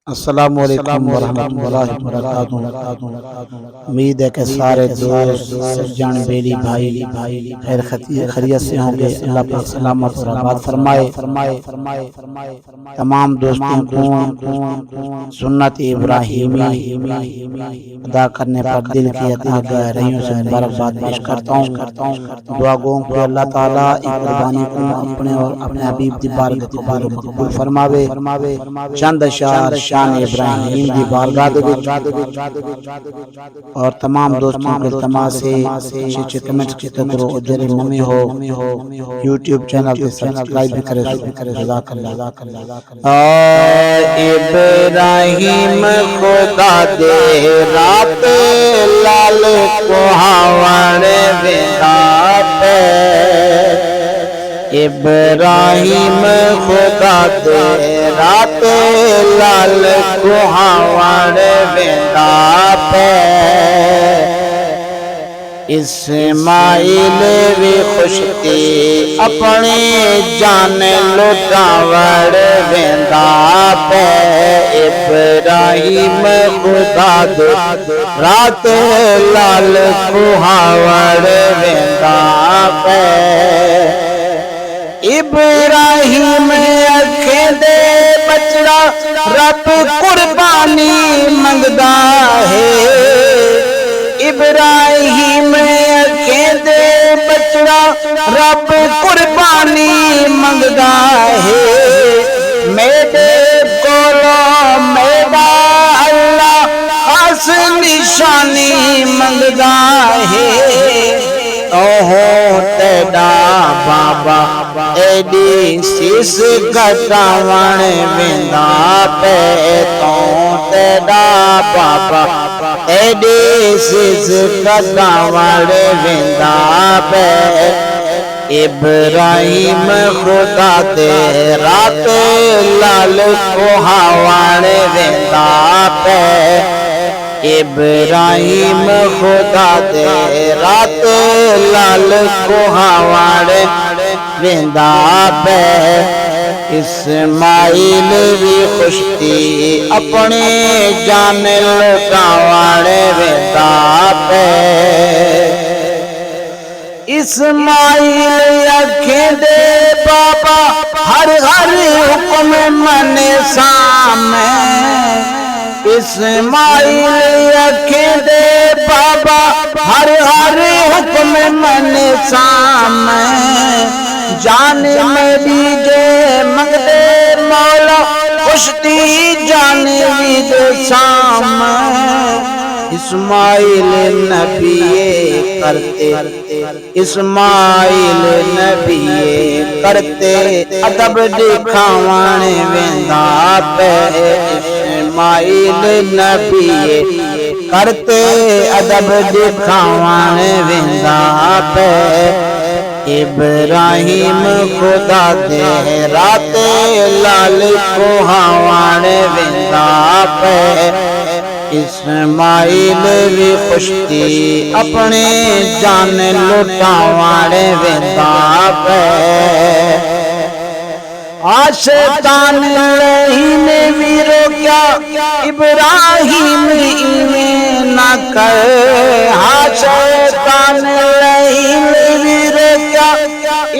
अस्सलामु अलैकुम वरहमतुल्लाहि वबरकातुहू। उम्मीद है कि सारे दोस्त सज्जन बेली भाई खैर खैरियत से होंगे। अल्लाह पाक सलामत और आबाद फरमाए। तमाम दोस्तों को सुन्नत इब्राहिमी अदा करने पर दिल की अता गहराइयों से मुबारकबाद पेश करता हूँ। दुआ गो कि अल्लाह ताला इस कुर्बानी को अपने और अपने हबीब दी बारगाह में कबूल फरमावे। चंद अशार शान इब्राहिम दी बारगाह दे विच और तमाम दोस्तों के इल्तिमास से अच्छे कमेंट्स कीते करो। और जेरे नवे हो यूट्यूब चैनल पे सब्सक्राइब भी करे। इब्राहिम खुदा दे रात लाल कुहावड़े विदा पे। इब्राहिम खुदा दे रात लाल कुहावड़े विदा पे। इस्माइल भी खुश थी अपने जान लुटावड़ वेंदा पे। इब्राहिम खुदा दे रात लाल कुहावड़ वेंदा पे। इब्राहिम अखे दे बचड़ा रब कुर्बानी मंगदा है। इब्राहिम अखे दे बचड़ा रब कुर्बानी मंगदा है। मेरे कोलो मेरा अल्लाह खास निशानी मंगदा है। ओहो तेरा बाबा एडी शीस घटावण वेंदा पे। तो तेरा बाबा एडी शीस घटावण वेंदा पे। इब्राहिम खुदा दे रात लाल कुहावण वेंदा पे। इब्राहिम खुदा दे रात लाल कुहावड़ वेंदा पे। इस्माइल भी खुश थी अपने जान लुटावड़ वेंदा पे। इस्माइल अखे दे बाबा हर हुक्म मने सामे। इस्माइल अखे दे बाबा हर हुक्म मन सामे। जान मेरी जे मंगदे मौला खुशती जान भी दे सामे। इस्माइल नबिये करते इस्माइल नबिये करते अदब दिखावण वेंदा पे। इस्माइल नबिये करते अदब दिखावण वेंदा पे। इब्राहिम खुदा दे रात लाल कुहावण वेंदा पे। इस्माइल भी खुश थी अपने जान लुटावण वेंदा पे। आशैतान ने भी रोक्या इब्राहिम इवें न कर। आशैतान ने भी रोक्या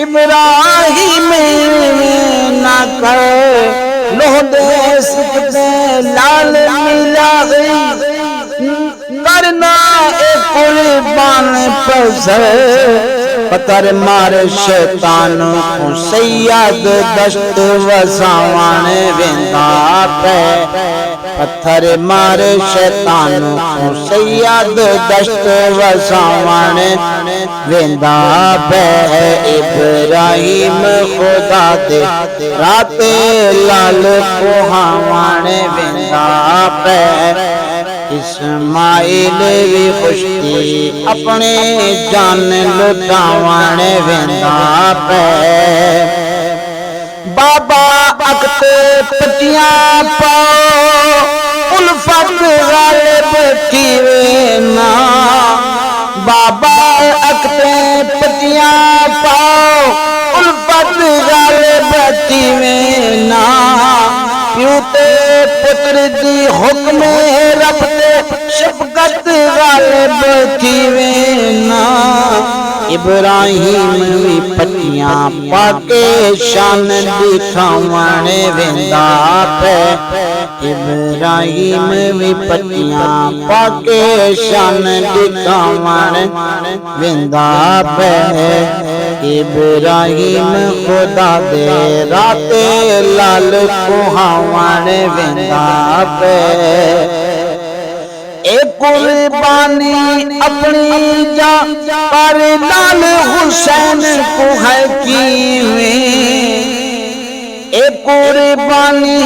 इब्राहिम इवें न कर। लोह दे सिकते लाल मिला गई करना एक कुर्बान पसर। पत्थर मारे शैतान को सैयद दश्त वसावण वेंदा पे। पत्थर मारे शैतान को सैयद दश्त वसावण वेंदा पे। इब्राहिम खुदा दे रात लाल कुहावण वेंदा पे। इस्माइल भी खुश थी अपने जान लुटावण वेंदा पे। बाबा अकते पटियां पाओ उल्फत गालिब थीवे ना। बाबा अकते पटियां पाओ उल्फत गालिब थीवे ना। प्यूते पुत्र दी हुक्म रब ते शफकत गालिब थीवे ना। इब्राहिम भी पटियां पाके शान दिखावण वेंदा पे। इब्राहिम भी पटियां पाके शान दिखावण वेंदा पे। इब्राहिम खुदा दे राते लाल कुहावण वेंदा पे। एक कुर्बानी अपनी जा पर लाल हुसैन को है कीवें। एक कुर्बानी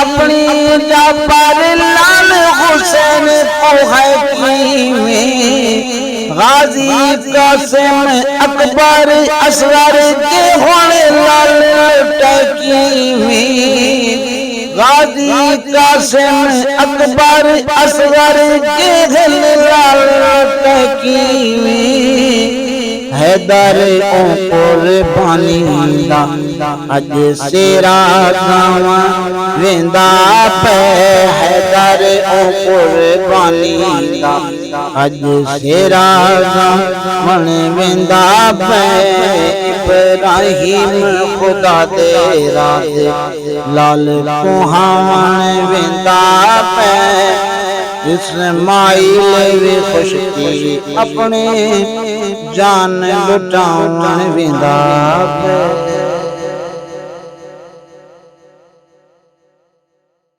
अपनी जा पर लाल हुसैन को है कीवें। गाजी कासिम अकबर असगर के होने लाल टकीवें। गाजी कासिम अकबर असगर के लाल टकीवें। हैदर ओ कुर्बानी दा अज सेरा गावा वेंदा पे। हैदर ओ कुर्बानी दा अज सेरा गावन वेंदा पे। इब्राहिम खुदा दे राते लाल कुहावन वेंदा पे। इस्माइल भी खुश थी अपने जान लुटावन वेंदा पे।